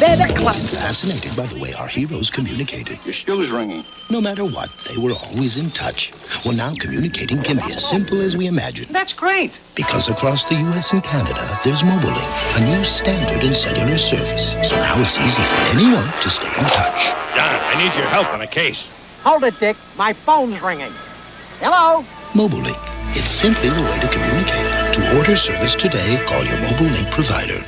I'm fascinated by the way our heroes communicated. Your shoe's ringing. No matter what, they were always in touch. Well, now communicating can be as simple as we imagine. That's great. Because across the U.S. and Canada, there's MobileLink, a new standard in cellular service. So now it's easy for anyone to stay in touch. John, I need your help on a case. Hold it, Dick. My phone's ringing. Hello? MobileLink. It's simply the way to communicate. To order service today, call your MobileLink provider.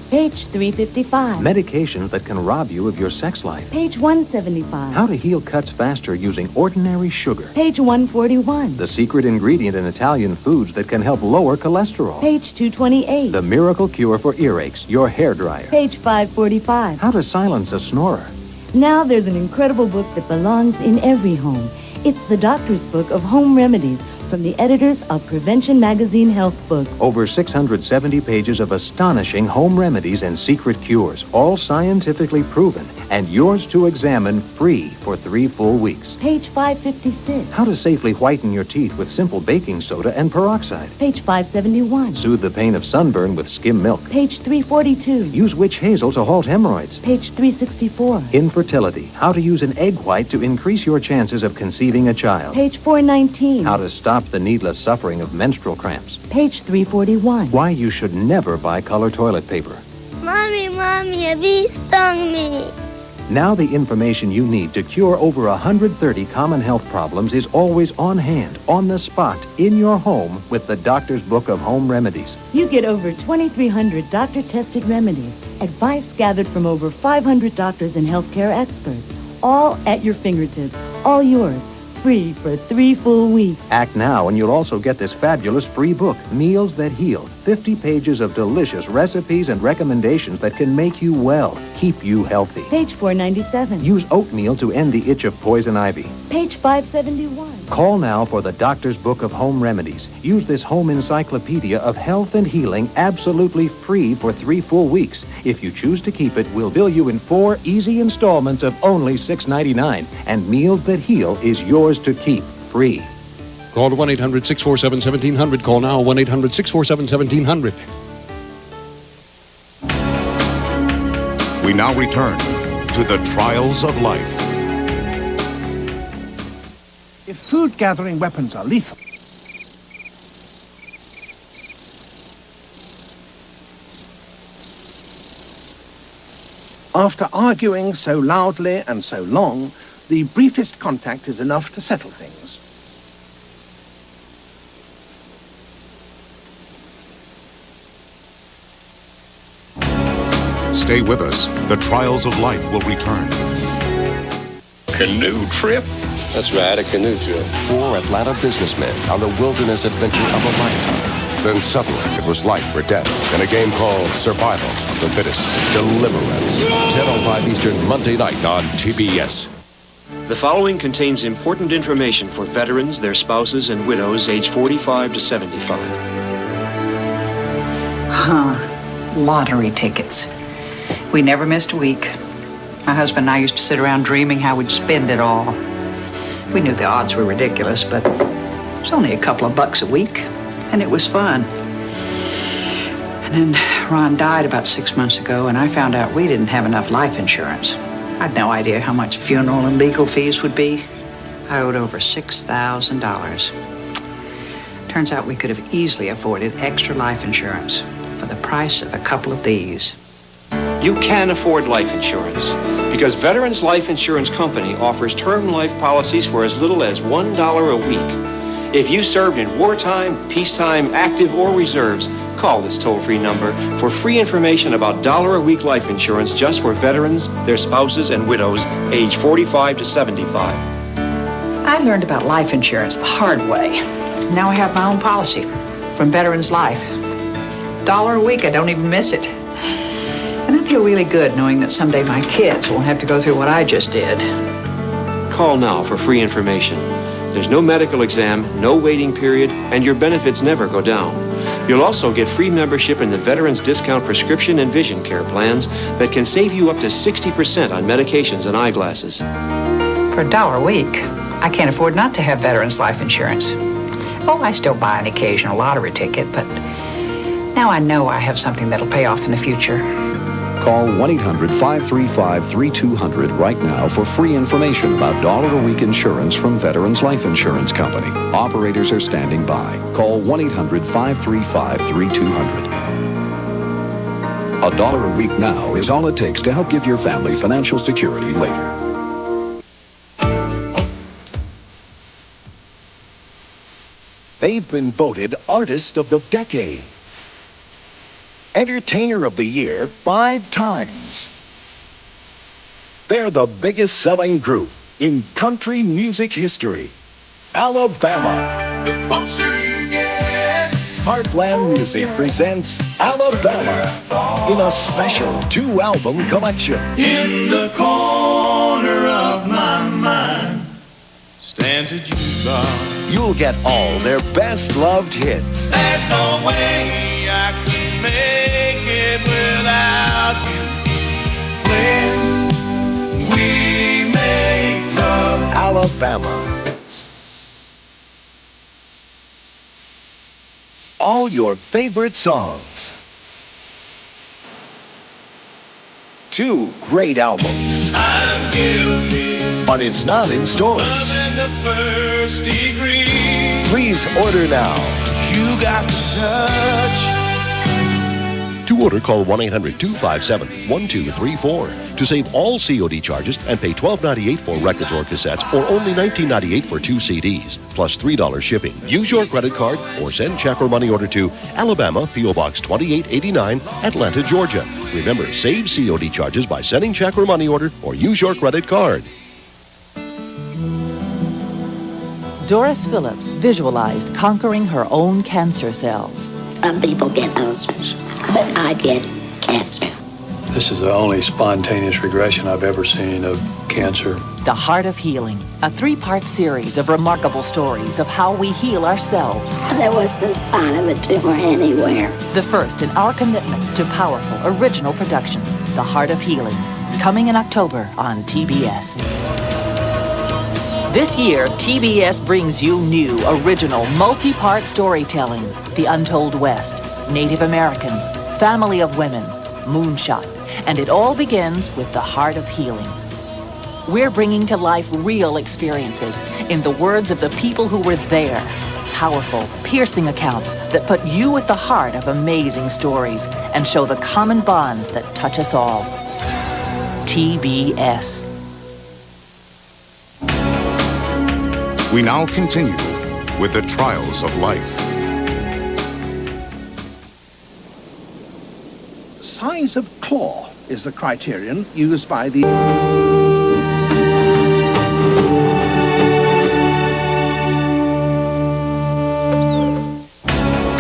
Page 355. Medications that can rob you of your sex life. Page 175. How to heal cuts faster using ordinary sugar. Page 141. The secret ingredient in Italian foods that can help lower cholesterol. Page 228. The miracle cure for earaches, your hairdryer. Page 545. How to silence a snorer. Now there's an incredible book that belongs in every home. It's the doctor's book of home remedies from the editors of Prevention Magazine Health Book. Over 670 pages of astonishing home remedies and secret cures, all scientifically proven, and yours to examine free for 3 full weeks. Page 556. How to safely whiten your teeth with simple baking soda and peroxide. Page 571. Soothe the pain of sunburn with skim milk. Page 342. Use witch hazel to halt hemorrhoids. Page 364. Infertility. How to use an egg white to increase your chances of conceiving a child. Page 419. How to stop the needless suffering of menstrual cramps. Page 341. Why you should never buy color toilet paper. Mommy, a bee stung me. Now the information you need to cure over 130 common health problems is always on hand, on the spot, in your home with the Doctor's Book of Home Remedies. You get over 2,300 doctor-tested remedies, advice gathered from over 500 doctors and healthcare experts, all at your fingertips, all yours, free for 3 full weeks. Act now and you'll also get this fabulous free book, Meals That Heal. 50 pages of delicious recipes and recommendations that can make you well, keep you healthy. Page 497. Use oatmeal to end the itch of poison ivy. Page 571. Call now for the Doctor's Book of Home Remedies. Use this home encyclopedia of health and healing absolutely free for 3 full weeks. If you choose to keep it, we'll bill you in 4 easy installments of only $6.99. And Meals That Heal is yours to keep free. Call to 1-800-647-1700. Call now, 1-800-647-1700. We now return to the trials of life. If food-gathering weapons are lethal, after arguing so loudly and so long, the briefest contact is enough to settle things. Stay with us. The trials of life will return. Canoe trip? That's right, a canoe trip. 4 Atlanta businessmen on the wilderness adventure of a lifetime. Then suddenly, it was life or death in a game called Survival of the Fittest. Deliverance. 10:05 Eastern, Monday night on TBS. The following contains important information for veterans, their spouses, and widows age 45 to 75. Lottery tickets. We never missed a week. My husband and I used to sit around dreaming how we'd spend it all. We knew the odds were ridiculous, but it was only a couple of bucks a week, and it was fun. And then Ron died about 6 months ago, and I found out we didn't have enough life insurance. I had no idea how much funeral and legal fees would be. I owed over $6,000. Turns out we could have easily afforded extra life insurance for the price of a couple of these. You can afford life insurance because Veterans Life Insurance Company offers term life policies for as little as $1 a week. If you served in wartime, peacetime, active, or reserves, call this toll-free number for free information about $1-a-week life insurance just for veterans, their spouses, and widows age 45 to 75. I learned about life insurance the hard way. Now I have my own policy from Veterans Life. $1 a week, I don't even miss it. And I feel really good knowing that someday my kids won't have to go through what I just did. Call now for free information. There's no medical exam, no waiting period, and your benefits never go down. You'll also get free membership in the Veterans Discount Prescription and Vision Care plans that can save you up to 60% on medications and eyeglasses. For $1 a week, I can't afford not to have Veterans Life Insurance. Oh, I still buy an occasional lottery ticket, but now I know I have something that'll pay off in the future. Call 1-800-535-3200 right now for free information about $1 a week insurance from Veterans Life Insurance Company. Operators are standing by. Call 1-800-535-3200. $1 a week now is all it takes to help give your family financial security later. They've been voted Artist of the Decade, Entertainer of the Year 5 times. They're the biggest selling group in country music history. Alabama. The closer you get. Heartland Music presents Alabama in a special 2-album collection. In the corner of my mind stands a jukebox. You'll get all their best loved hits. There's no way I could make it without you. When we make love. Alabama. All your favorite songs. 2 great albums. I'm guilty. But it's not in stores. Love in the first degree. Please order now. You got the touch. To order, call 1-800-257-1234 to save all COD charges and pay $12.98 for records or cassettes, or only $19.98 for 2 CDs, plus $3 shipping. Use your credit card or send check or money order to Alabama, P.O. Box 2889, Atlanta, Georgia. Remember, save COD charges by sending check or money order or use your credit card. Doris Phillips visualized conquering her own cancer cells. Some people get ulcers, but I get cancer. This is the only spontaneous regression I've ever seen of cancer. The Heart of Healing, a 3-part series of remarkable stories of how we heal ourselves. There was no sign of a tumor anywhere. The first in our commitment to powerful original productions, The Heart of Healing, coming in October on TBS. This year, TBS brings you new, original, multi-part storytelling. The Untold West, Native Americans, Family of Women, Moonshot, and it all begins with The Heart of Healing. We're bringing to life real experiences in the words of the people who were there. Powerful, piercing accounts that put you at the heart of amazing stories and show the common bonds that touch us all. TBS. We now continue with the trials of life. Size of claw is the criterion used by the...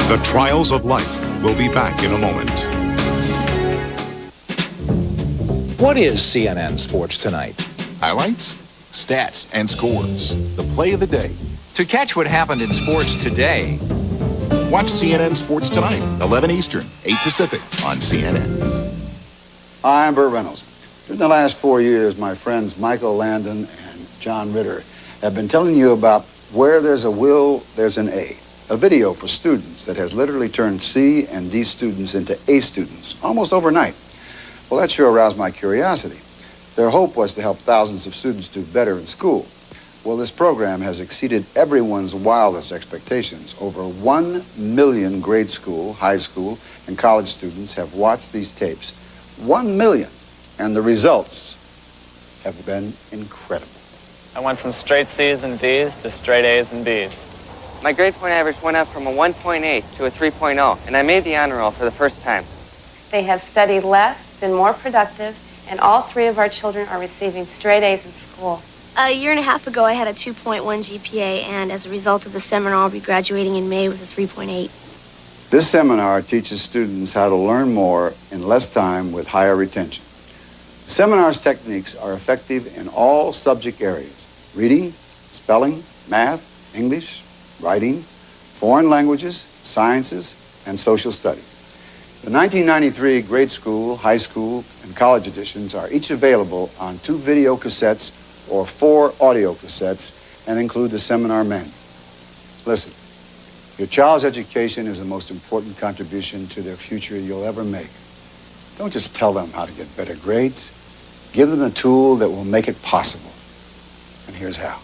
The Trials of Life will be back in a moment. What is CNN Sports Tonight? Highlights, stats, and scores. The play of the day. To catch what happened in sports today, watch CNN Sports Tonight, 11 Eastern, 8 Pacific on CNN. Hi, I'm Burt Reynolds. During the last 4 years, my friends Michael Landon and John Ritter have been telling you about Where There's a Will, There's an A video for students that has literally turned C and D students into A students, almost overnight. Well, that sure aroused my curiosity. Their hope was to help thousands of students do better in school. Well, this program has exceeded everyone's wildest expectations. Over 1 million grade school, high school, and college students have watched these tapes. 1 million. And the results have been incredible. I went from straight C's and D's to straight A's and B's. My grade point average went up from a 1.8 to a 3.0, and I made the honor roll for the first time. They have studied less, been more productive, and all 3 of our children are receiving straight A's in school. A year and a half ago, I had a 2.1 GPA, and as a result of the seminar, I'll be graduating in May with a 3.8. This seminar teaches students how to learn more in less time with higher retention. The seminar's techniques are effective in all subject areas: reading, spelling, math, English, writing, foreign languages, sciences, and social studies. The 1993 grade school, high school, and college editions are each available on 2 video cassettes or 4 audio cassettes and include the seminar manual. Listen, your child's education is the most important contribution to their future you'll ever make. Don't just tell them how to get better grades. Give them a tool that will make it possible. And here's how.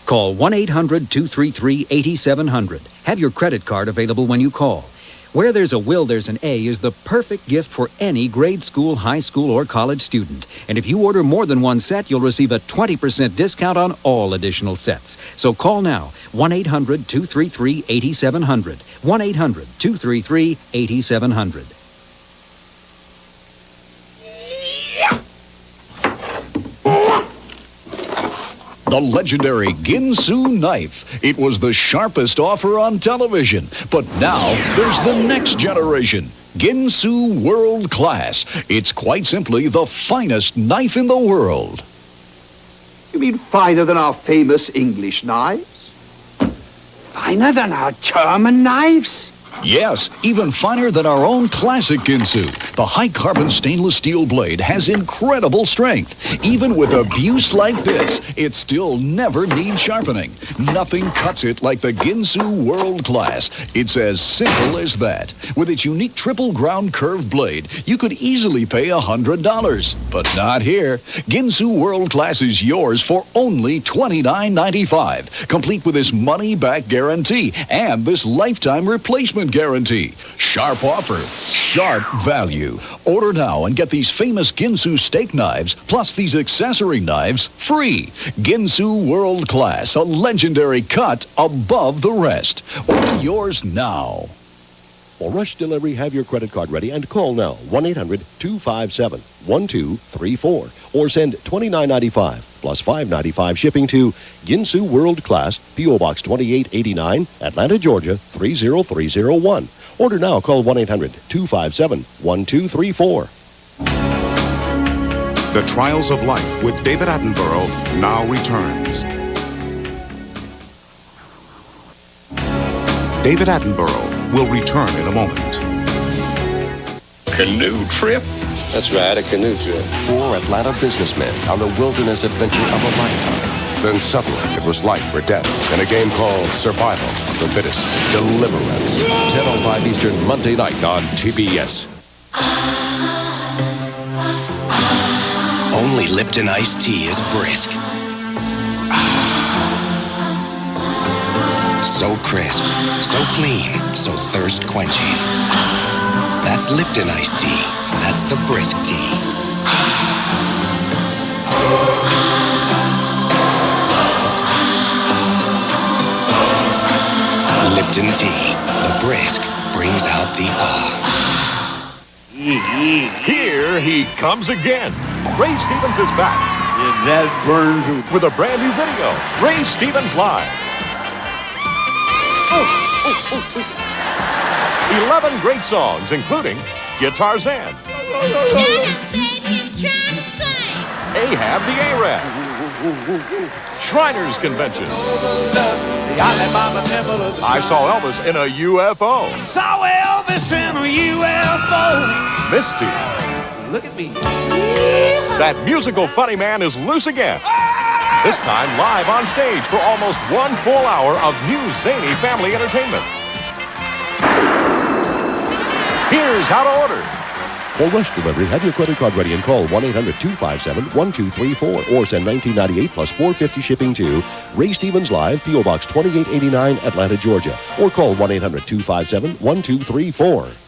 Call 1-800-233-8700. Have your credit card available when you call. Where there's a will, there's an A is the perfect gift for any grade school, high school, or college student. And if you order more than one set, you'll receive a 20% discount on all additional sets. So call now, 1-800-233-8700. 1-800-233-8700. The legendary Ginsu knife. It was the sharpest offer on television. But now, there's the next generation. Ginsu World Class. It's quite simply the finest knife in the world. You mean finer than our famous English knives? Finer than our German knives? Yes, even finer than our own classic Ginsu. The high-carbon stainless steel blade has incredible strength. Even with abuse like this, it still never needs sharpening. Nothing cuts it like the Ginsu World Class. It's as simple as that. With its unique triple ground curved blade, you could easily pay $100. But not here. Ginsu World Class is yours for only $29.95, complete with this money-back guarantee and this lifetime replacement guarantee. Sharp offer, sharp value. Order now and get these famous Ginsu steak knives plus these accessory knives free. Ginsu World Class, a legendary cut above the rest. Order yours now. For rush delivery, have your credit card ready and call now, 1-800-257-1234, or send $29.95 plus $5.95 shipping to Ginsu World Class, P.O. Box 2889, Atlanta, Georgia 30301. Order now. Call 1-800-257-1234. The Trials of Life with David Attenborough now returns. David Attenborough will return in a moment. Canoe trip? That's right, a canoe trip. 4 Atlanta businessmen on the wilderness adventure of a lifetime. Then suddenly, it was life or death in a game called Survival of the Fittest. Deliverance. 10:05 Eastern, Monday night on TBS. Only Lipton iced tea is brisk. So crisp, so clean, so thirst quenching. That's Lipton iced tea. That's the brisk tea. Lipton tea. The brisk brings out the Here he comes again. Ray Stevens is back. That burns with a brand new video. Ray Stevens Live. 11 great songs, including Guitarzan, Ahab the Arab, Shriners Convention, I Saw Elvis in a UFO, Saw Elvis in a UFO. Misty, Look at me. that musical funny man is loose again. This time live on stage for almost 1 full hour of new zany family entertainment. Here's how to order. For rush delivery, have your credit card ready and call 1-800-257-1234 or send $19.98 plus $4.50 shipping to Ray Stevens Live, P.O. Box 2889, Atlanta, Georgia, or call 1-800-257-1234.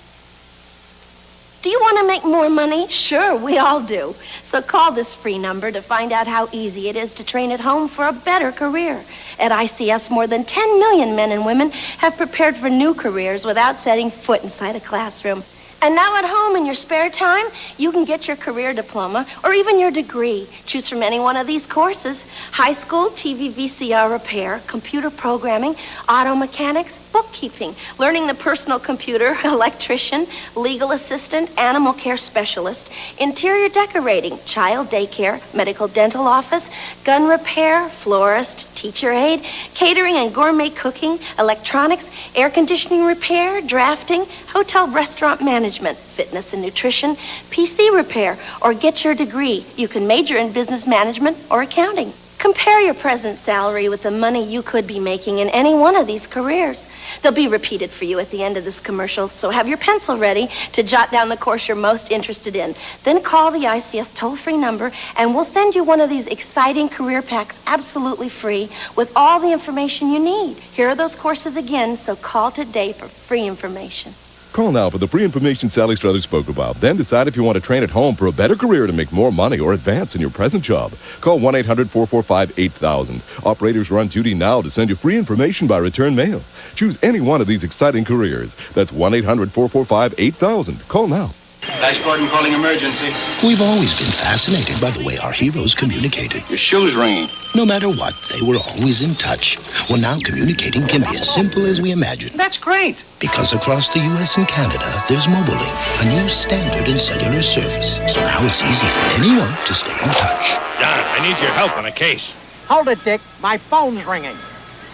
Do you want to make more money? Sure, we all do. So call this free number to find out how easy it is to train at home for a better career. At ICS, more than 10 million men and women have prepared for new careers without setting foot inside a classroom. And now at home in your spare time, you can get your career diploma or even your degree. Choose from any one of these courses: high school TV VCR repair, computer programming, auto mechanics, bookkeeping, learning the personal computer, electrician, legal assistant, animal care specialist, interior decorating, child daycare, medical dental office, gun repair, florist, teacher aide, catering and gourmet cooking, electronics, air conditioning repair, drafting, hotel restaurant management, fitness and nutrition, PC repair, or get your degree. You can major in business management or accounting. Compare your present salary with the money you could be making in any one of these careers. They'll be repeated for you at the end of this commercial, so have your pencil ready to jot down the course you're most interested in. Then call the ICS toll-free number, and we'll send you one of these exciting career packs absolutely free with all the information you need. Here are those courses again, so call today for free information. Call now for the free information Sally Struthers spoke about. Then decide if you want to train at home for a better career to make more money or advance in your present job. Call 1-800-445-8000. Operators are on duty now to send you free information by return mail. Choose any one of these exciting careers. That's 1-800-445-8000. Call now. Flash Gordon calling emergency. We've always been fascinated by the way our heroes communicated. Your shoe's ringing. No matter what, they were always in touch. Well, now communicating can be as simple as we imagined. That's great. Because across the U.S. and Canada, there's MobileLink, a new standard in cellular service. So now it's easy for anyone to stay in touch. John, I need your help on a case. Hold it, Dick. My phone's ringing.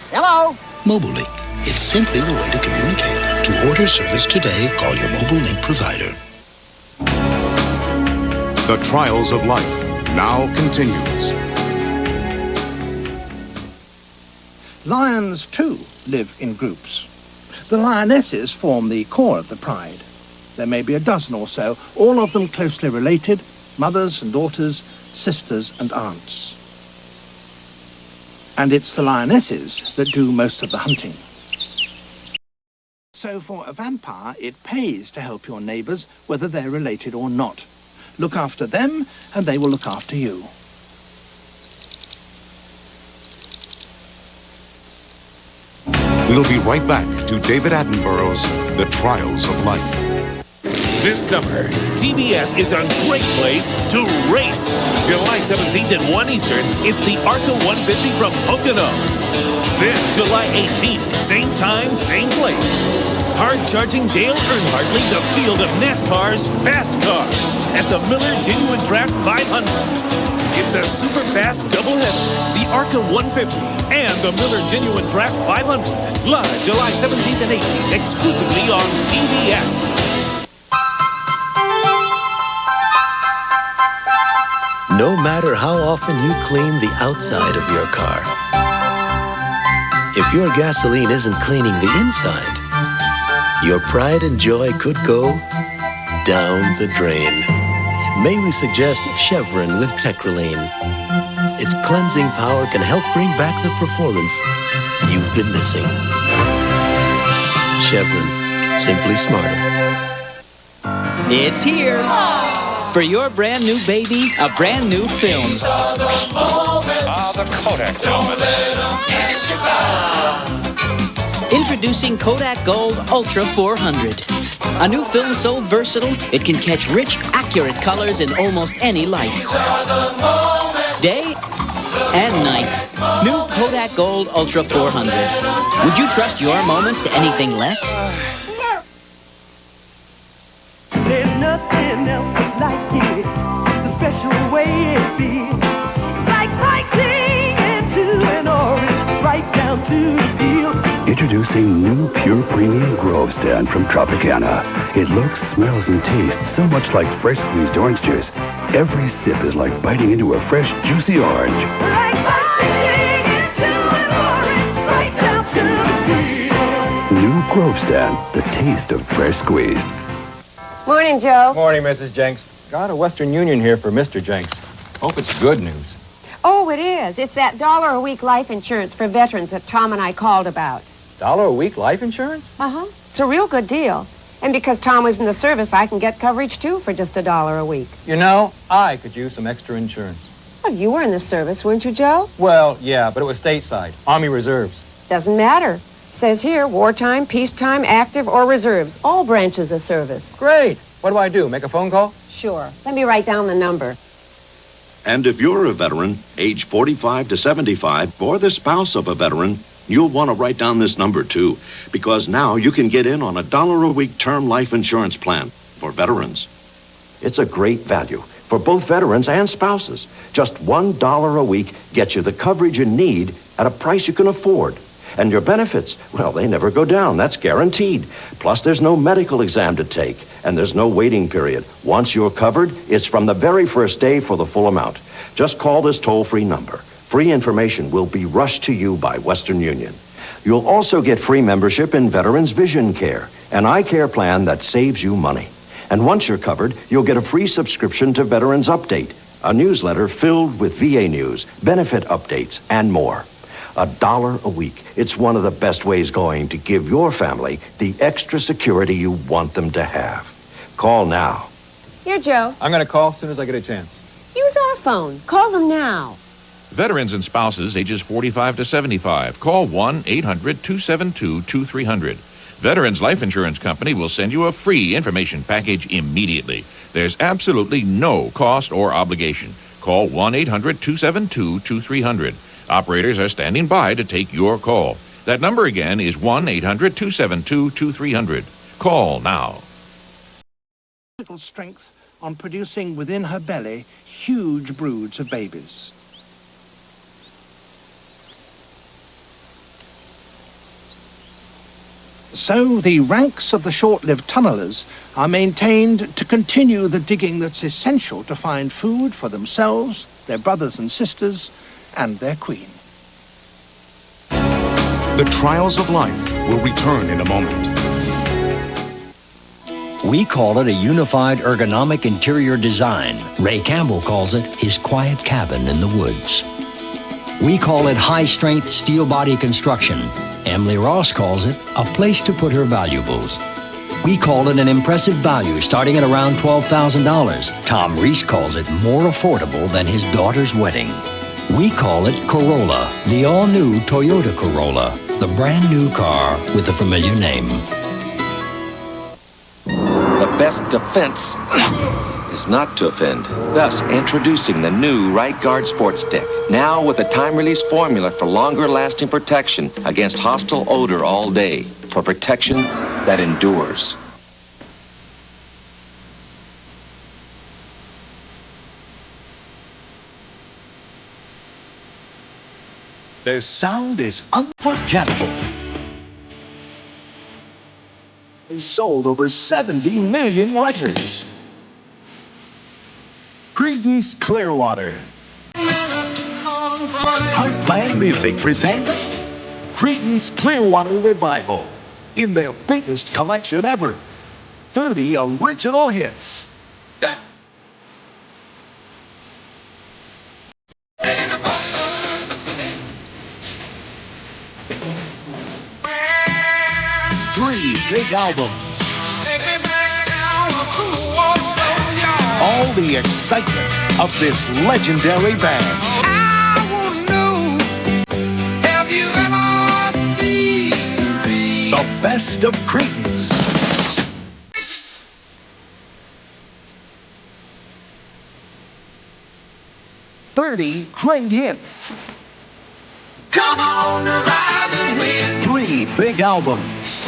Hello? MobileLink. It's simply the way to communicate. To order service today, call your MobileLink provider. The Trials of Life now continues. Lions, too, live in groups. The lionesses form the core of the pride. There may be a dozen or so, all of them closely related, mothers and daughters, sisters and aunts. And it's the lionesses that do most of the hunting. So for a vampire, it pays to help your neighbors, whether they're related or not. Look after them, and they will look after you. We'll be right back to David Attenborough's The Trials of Life. This summer, TBS is a great place to race. July 17th at 1 Eastern, it's the ARCA 150 from Pocono. Then July 18th, same time, same place. Hard-charging Dale Earnhardt leads a field of NASCAR's fast cars at the Miller Genuine Draft 500. It's a super fast doubleheader, the ARCA 150 and the Miller Genuine Draft 500. Live July 17th and 18th, exclusively on TBS. No matter how often you clean the outside of your car, if your gasoline isn't cleaning the inside, your pride and joy could go down the drain. May we suggest Chevron with Tetraline. Its cleansing power can help bring back the performance you've been missing. Chevron, simply smarter. It's here. For your brand new baby, a brand new film. The Kodak moment. Introducing Kodak Gold Ultra 400. A new film so versatile, it can catch rich, accurate colors in almost any light. Day and night. New Kodak Gold Ultra 400. Would you trust your moments to anything less? There's nothing else that's like it. The special way it feels. It's like biting into an orange right down to the peel. Introducing new Pure Premium Grove Stand from Tropicana. It looks, smells, and tastes so much like fresh squeezed orange juice. Every sip is like biting into a fresh, juicy orange. Like biting into an orange right down to the peel. New Grove Stand, the taste of fresh squeezed. Morning, Joe. Morning, Mrs. Jenks. Got a Western Union here for Mr. Jenks. Hope it's good news. Oh, it is. It's that $1 a week life insurance for veterans that Tom and I called about. $1 a week life insurance? Uh-huh. It's a real good deal. And because Tom was in the service, I can get coverage, too, for just $1 a week. You know, I could use some extra insurance. Well, you were in the service, weren't you, Joe? Well, yeah, but it was stateside. Army Reserves. Doesn't matter. Says here, wartime, peacetime, active, or reserves. All branches of service. Great. What do I do? Make a phone call? Sure. Let me write down the number. And if you're a veteran, age 45 to 75, or the spouse of a veteran, you'll want to write down this number, too, because now you can get in on $1 a week term life insurance plan for veterans. It's a great value for both veterans and spouses. Just $1 a week gets you the coverage you need at a price you can afford. And your benefits, well, they never go down. That's guaranteed. Plus, there's no medical exam to take, and there's no waiting period. Once you're covered, it's from the very first day for the full amount. Just call this toll-free number, Free information will be rushed to you by Western Union. You'll also get free membership in Veterans Vision Care, an eye care plan that saves you money. And once you're covered, you'll get a free subscription to Veterans Update, a newsletter filled with VA news, benefit updates, and more. $1 a week. It's one of the best ways going to give your family the extra security you want them to have. Call now. Here, Joe. I'm going to call as soon as I get a chance. Use our phone. Call them now. Veterans and spouses ages 45 to 75. Call 1-800-272-2300. Veterans Life Insurance Company will send you a free information package immediately. There's absolutely no cost or obligation. Call 1-800-272-2300. Operators are standing by to take your call. That number again is 1-800-272-2300. Call now. Physical strength on producing within her belly huge broods of babies. So the ranks of the short-lived tunnelers are maintained to continue the digging that's essential to find food for themselves, their brothers and sisters, and their queen. The trials of life will return in a moment. We call it a unified ergonomic interior design. Ray Campbell calls it his quiet cabin in the woods. We call it high-strength steel body construction. Emily Ross calls it a place to put her valuables. We call it an impressive value starting at around $12,000. Tom Reese calls it more affordable than his daughter's wedding. We call it Corolla, the all-new Toyota Corolla, the brand new car with a familiar name. The best defense is not to offend. Thus, introducing the new Right Guard Sports Stick. Now with a time-release formula for longer-lasting protection against hostile odor all day. For protection that endures. Their sound is unforgettable. They sold over 70 million records. Breakz Clearwater. Heartland Music presents Breakz Clearwater Revival in their biggest collection ever. 30 original hits. Three big albums. All the excitement of this legendary band. I wanna know, have you ever seen The best of Breakz. "30 great hits. Come on, rise and win. 3 big albums.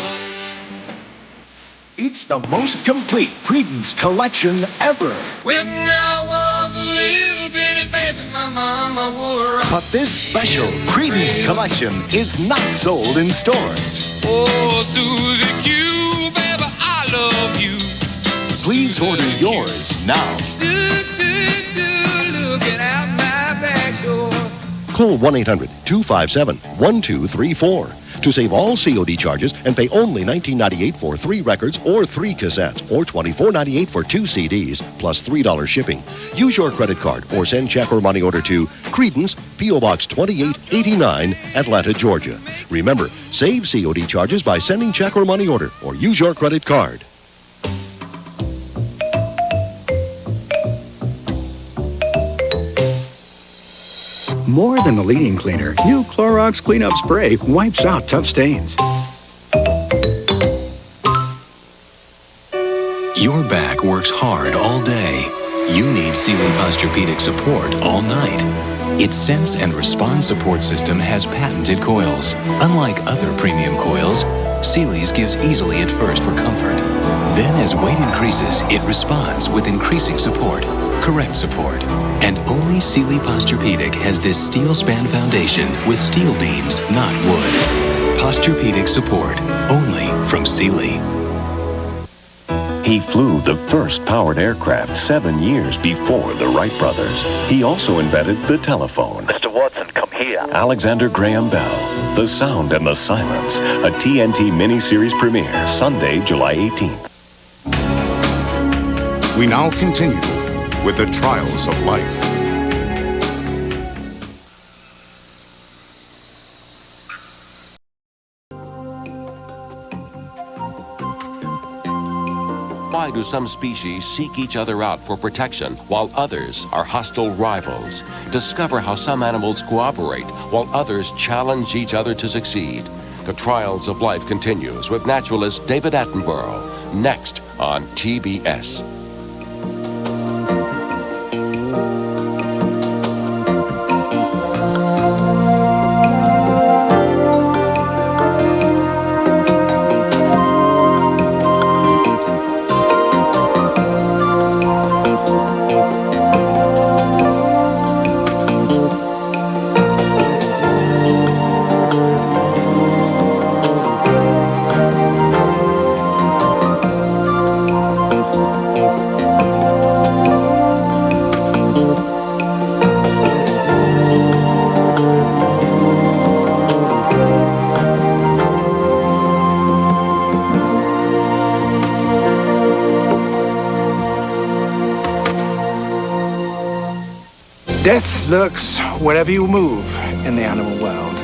It's the most complete Breakz collection ever. When I was a little bitty baby, my mama wore a... But this special Breakz collection is not sold in stores. Oh, Susie Q, baby, I love you. Please order yours now. Looking out my back door. Call 1-800-257-1234 to save all COD charges and pay only $19.98 for 3 records or 3 cassettes, or $24.98 for 2 CDs, plus $3 shipping. Use your credit card or send check or money order to Credence, P.O. Box 2889, Atlanta, Georgia. Remember, save COD charges by sending check or money order, or use your credit card. More than the leading cleaner, new Clorox Cleanup Spray wipes out tough stains. Your back works hard all day. You need Sealy Posturepedic support all night. Its Sense and Respond support system has patented coils. Unlike other premium coils, Sealy's gives easily at first for comfort. Then as weight increases, it responds with increasing support, correct support. And only Sealy Posturepedic has this steel span foundation with steel beams, not wood. Posturepedic support, only from Sealy. He flew the first powered aircraft 7 years before the Wright brothers. He also invented the telephone. Mr. Watson, Here. Alexander Graham Bell, The Sound and the Silence, a TNT miniseries premiere, Sunday, July 18th. We now continue with the trials of life. Why do some species seek each other out for protection while others are hostile rivals? Discover how some animals cooperate while others challenge each other to succeed. The Trials of Life continues with naturalist David Attenborough, next on TBS. Death lurks wherever you move in the animal world.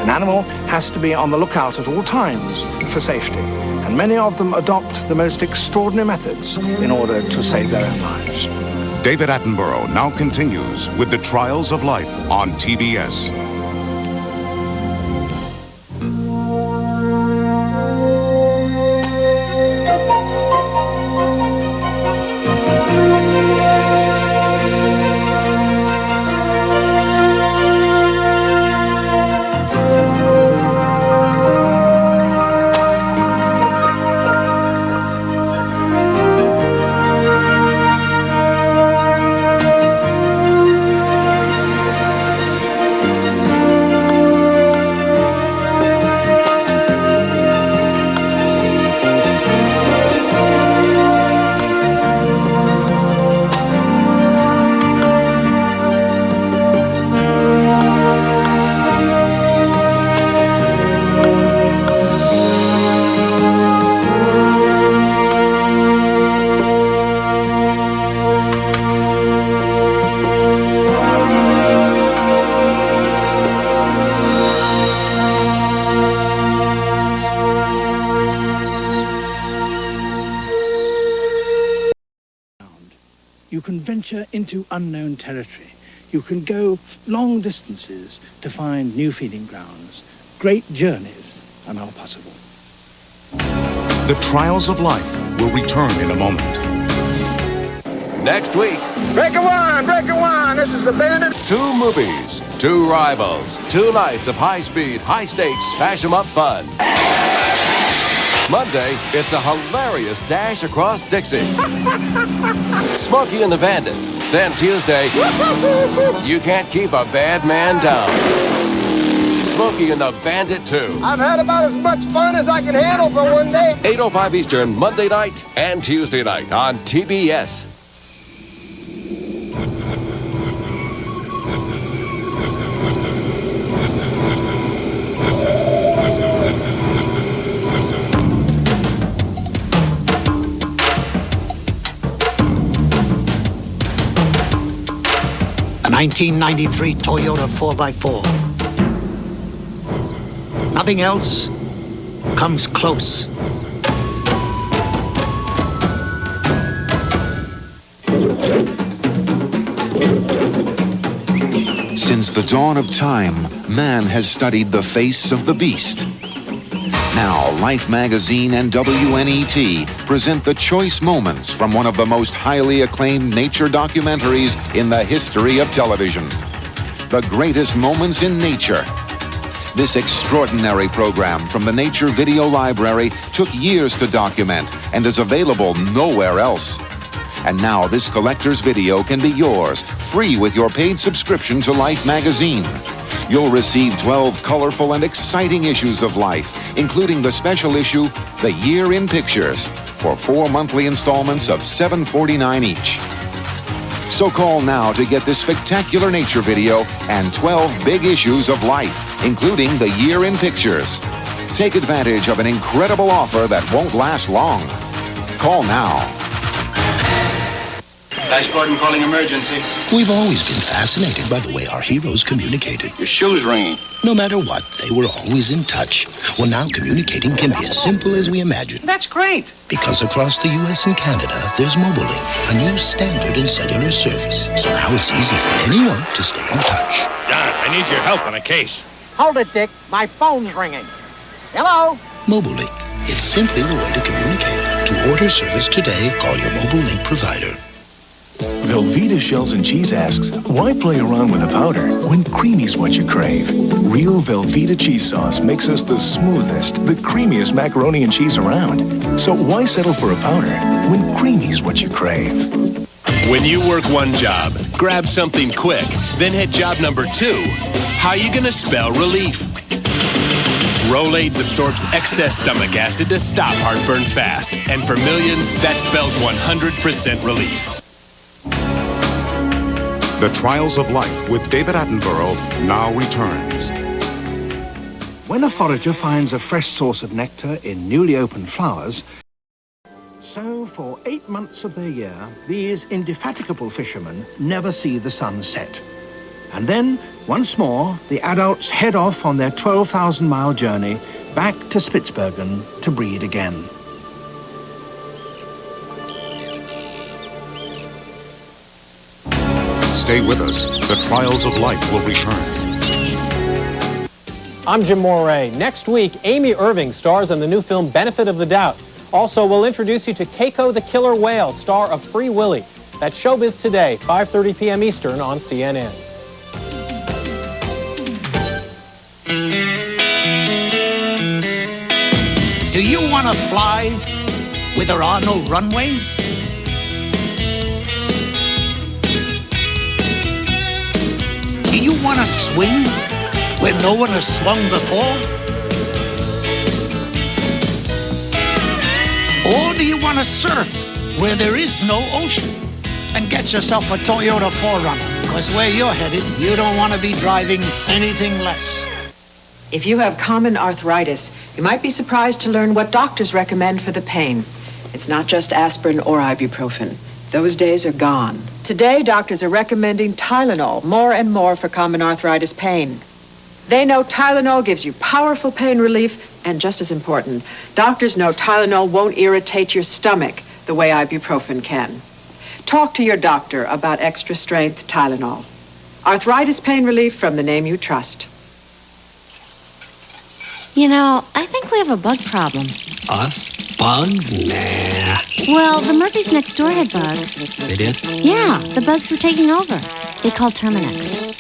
An animal has to be on the lookout at all times for safety, and many of them adopt the most extraordinary methods in order to save their own lives. David Attenborough now continues with the Trials of Life on TBS. You can venture into unknown territory. You can go long distances to find new feeding grounds. Great journeys are now possible. The Trials of Life will return in a moment. Next week, Break a one, this is the bandit. 2 movies, 2 rivals, 2 nights of high-speed, high-stakes, smash-em-up fun. Monday, it's a hilarious dash across Dixie. Smokey and the Bandit. Then Tuesday, you can't keep a bad man down. Smokey and the Bandit 2. I've had about as much fun as I can handle for one day. 8:05 Eastern, Monday night and Tuesday night on TBS. A 1993 Toyota 4x4. Nothing else comes close. Since the dawn of time, man has studied the face of the beast. Now, Life Magazine and WNET present the choice moments from one of the most highly acclaimed nature documentaries in the history of television. The Greatest Moments in Nature. This extraordinary program from the Nature Video Library took years to document and is available nowhere else. And now this collector's video can be yours, free with your paid subscription to Life Magazine. You'll receive 12 colorful and exciting issues of Life, including the special issue, The Year in Pictures, for 4 monthly installments of $7.49 each. So call now to get this spectacular nature video and 12 big issues of Life, including the year in pictures. Take advantage of an incredible offer that won't last long. Call now. Flash Gordon calling emergency. We've always been fascinated by the way our heroes communicated. Your shoe's ringing. No matter what, they were always in touch. Well, now communicating can be as simple as we imagined. That's great. Because across the U.S. and Canada, there's MobileLink, a new standard in cellular service. So now it's easy for anyone to stay in touch. Don, I need your help on a case. Hold it, Dick. My phone's ringing. Hello? MobileLink. It's simply the way to communicate. To order service today, call your MobileLink provider. Velveeta Shells and Cheese asks, why play around with a powder when creamy's what you crave? Real Velveeta cheese sauce makes us the smoothest, the creamiest macaroni and cheese around. So why settle for a powder when creamy's what you crave? When you work one job, grab something quick, then hit job number 2. How you gonna spell relief? Rolaids absorbs excess stomach acid to stop heartburn fast. And for millions, that spells 100% relief. The Trials of Life with David Attenborough now returns. When a forager finds a fresh source of nectar in newly opened flowers, so for 8 months of their year, these indefatigable fishermen never see the sun set. And then, once more, the adults head off on their 12,000-mile journey back to Spitsbergen to breed again. Stay with us. The Trials of Life will return. I'm Jim Moray. Next week, Amy Irving stars in the new film Benefit of the Doubt. Also, we'll introduce you to Keiko the Killer Whale, star of Free Willy. That's Showbiz Today, 5:30 p.m. Eastern on CNN. Do you want to fly where there are no runways? Do you want to swing where no one has swung before? Or do you want to surf where there is no ocean? And get yourself a Toyota 4Runner, because where you're headed, you don't want to be driving anything less. If you have common arthritis, you might be surprised to learn what doctors recommend for the pain. It's not just aspirin or ibuprofen. Those days are gone. Today, doctors are recommending Tylenol more and more for common arthritis pain. They know Tylenol gives you powerful pain relief, and just as important, doctors know Tylenol won't irritate your stomach the way ibuprofen can. Talk to your doctor about extra-strength Tylenol. Arthritis pain relief from the name you trust. You know, I think we have a bug problem. Us? Bugs? Nah. Well, the Murphys next door had bugs. They did? Yeah, the bugs were taking over. They called Terminex.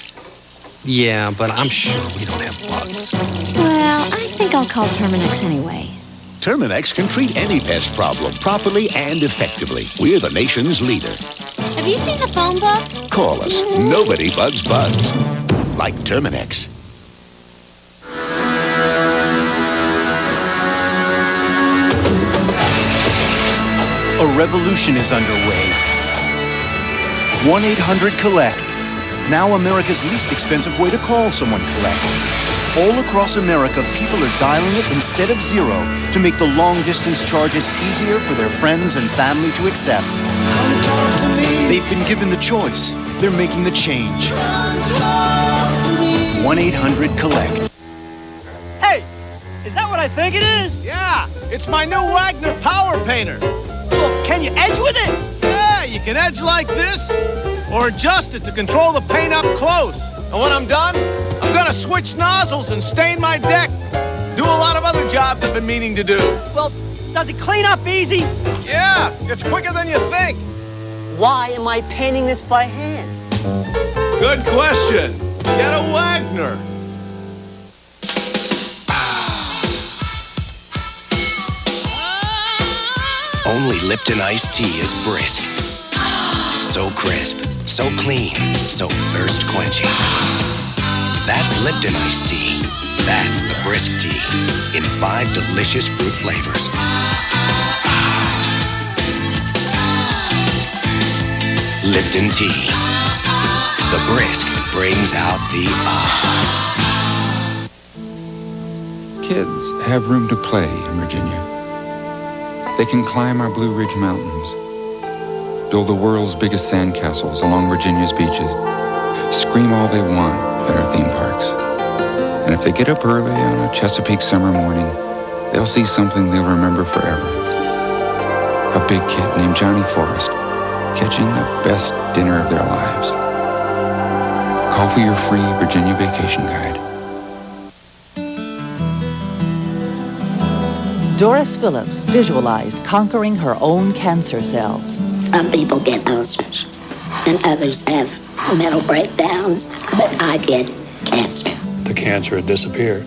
Yeah, but I'm sure we don't have bugs. Well, I think I'll call Terminex anyway. Terminex can treat any pest problem properly and effectively. We're the nation's leader. Have you seen the phone book? Call us. Nobody bugs bugs. Like Terminex. A revolution is underway. 1-800-COLLECT. Now America's least expensive way to call someone collect. All across America, people are dialing it instead of 0 to make the long-distance charges easier for their friends and family to accept. Come talk to me. They've been given the choice. They're making the change. 1-800-COLLECT. Hey, is that what I think it is? Yeah, it's my new Wagner power painter. Well, can you edge with it? Yeah, you can edge like this, or adjust it to control the paint up close. And when I'm done, I'm gonna switch nozzles and stain my deck. Do a lot of other jobs I've been meaning to do. Well, does it clean up easy? Yeah, it's quicker than you think. Why am I painting this by hand? Good question. Get a Wagner. Only Lipton iced tea is brisk. So crisp, so clean, so thirst quenching. That's Lipton iced tea. That's the brisk tea in 5 delicious fruit flavors. Lipton tea. The brisk brings out the Kids have room to play in Virginia. They can climb our Blue Ridge Mountains, build the world's biggest sandcastles along Virginia's beaches, scream all they want at our theme parks. And if they get up early on a Chesapeake summer morning, they'll see something they'll remember forever. A big kid named Johnny Forrest catching the best dinner of their lives. Call for your free Virginia Vacation Guide. Doris Phillips visualized conquering her own cancer cells. Some people get ulcers, and others have mental breakdowns, but I get cancer. The cancer had disappeared,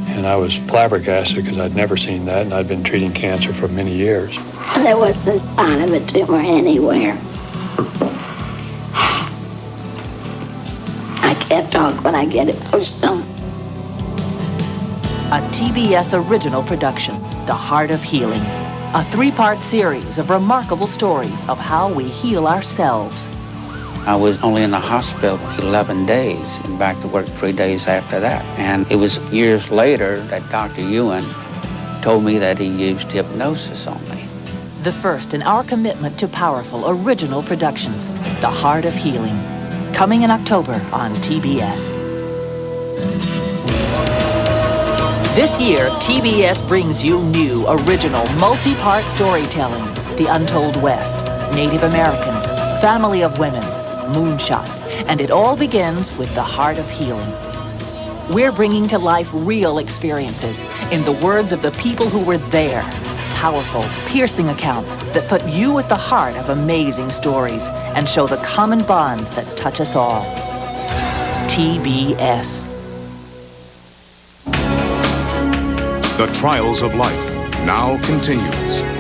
and I was flabbergasted because I'd never seen that, and I'd been treating cancer for many years. There was the sign of a tumor anywhere. I can't talk when I get emotional. A TBS original production, The Heart of Healing. A 3-part series of remarkable stories of how we heal ourselves. I was only in the hospital 11 days and back to work 3 days after that. And it was years later that Dr. Ewan told me that he used hypnosis on me. The first in our commitment to powerful original productions, The Heart of Healing. Coming in October on TBS. This year, TBS brings you new, original, multi-part storytelling. The Untold West, Native Americans, Family of Women, Moonshot, and it all begins with The Heart of Healing. We're bringing to life real experiences in the words of the people who were there. Powerful, piercing accounts that put you at the heart of amazing stories and show the common bonds that touch us all. TBS. The Trials of Life now continues.